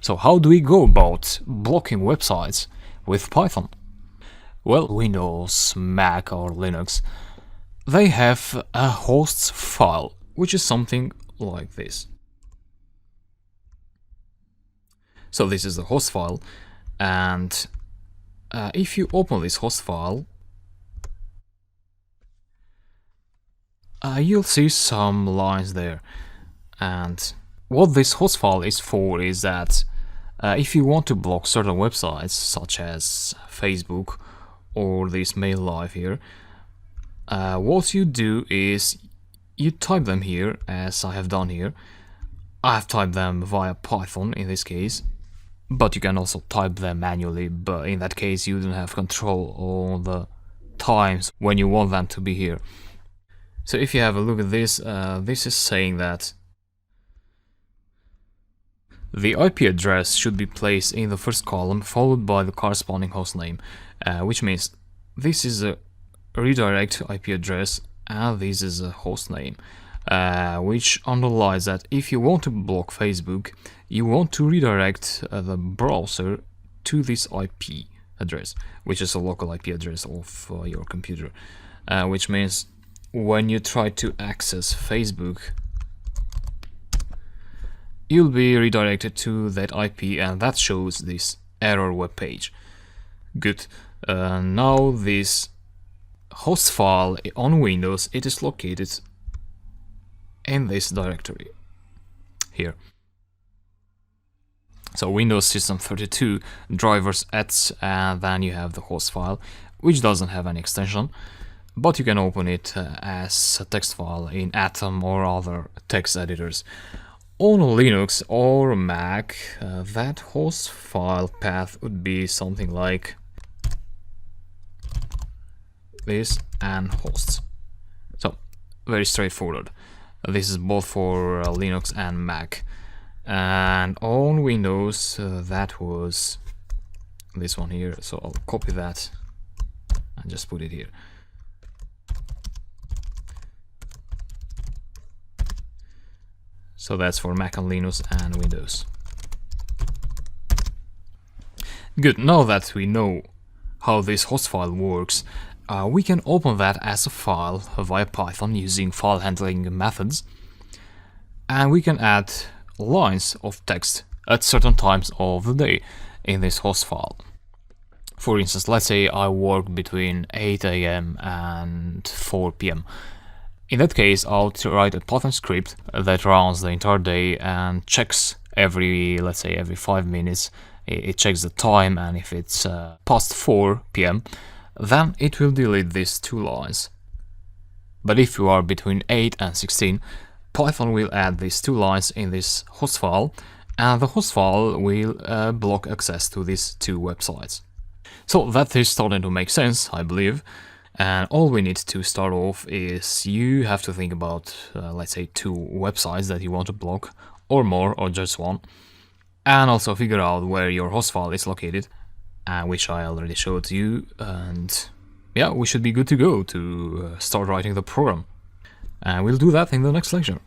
So how do we go about blocking websites with Python? Well, Windows, Mac or Linux, they have a hosts file, which is something like this. So this is the host file, and if you open this host file, you'll see some lines there. And what this host file is for is that if you want to block certain websites, such as Facebook or this Mail Live here, what you do is you type them here, as I have done here. I have typed them via Python in this case, but you can also type them manually, but in that case you don't have control on the times when you want them to be here. So if you have a look at this, this is saying that the IP address should be placed in the first column, followed by the corresponding hostname, which means this is a redirect IP address and this is a hostname, which underlies that if you want to block Facebook, you want to redirect the browser to this IP address, which is a local IP address of your computer, which means when you try to access Facebook, you'll be redirected to that IP, and that shows this error web page. Good. Now this host file on Windows, it is located in this directory here. So Windows System 32 drivers ets, and then you have the host file, which doesn't have any extension, but you can open it as a text file in Atom or other text editors. On Linux or Mac, that host file path would be something like this and hosts. So very straightforward. This is both for Linux and Mac. And on Windows, that was this one here. So I'll copy that and just put it here. So that's for Mac and Linux and Windows. Good, now that we know how this host file works, we can open that as a file via Python using file handling methods, and we can add lines of text at certain times of the day in this host file. For instance, let's say I work between 8 AM and 4 PM. In that case, I'll write a Python script that runs the entire day and checks let's say every 5 minutes. It checks the time, and if it's past 4 PM, then it will delete these 2 lines. But if you are between 8 and 16, Python will add these 2 lines in this host file, and the host file will block access to these 2 websites. So that is starting to make sense, I believe. And all we need to start off is you have to think about, let's say, 2 websites that you want to block, or more, or just one, and also figure out where your host file is located, which I already showed you, and yeah, we should be good to go to start writing the program. And we'll do that in the next lecture.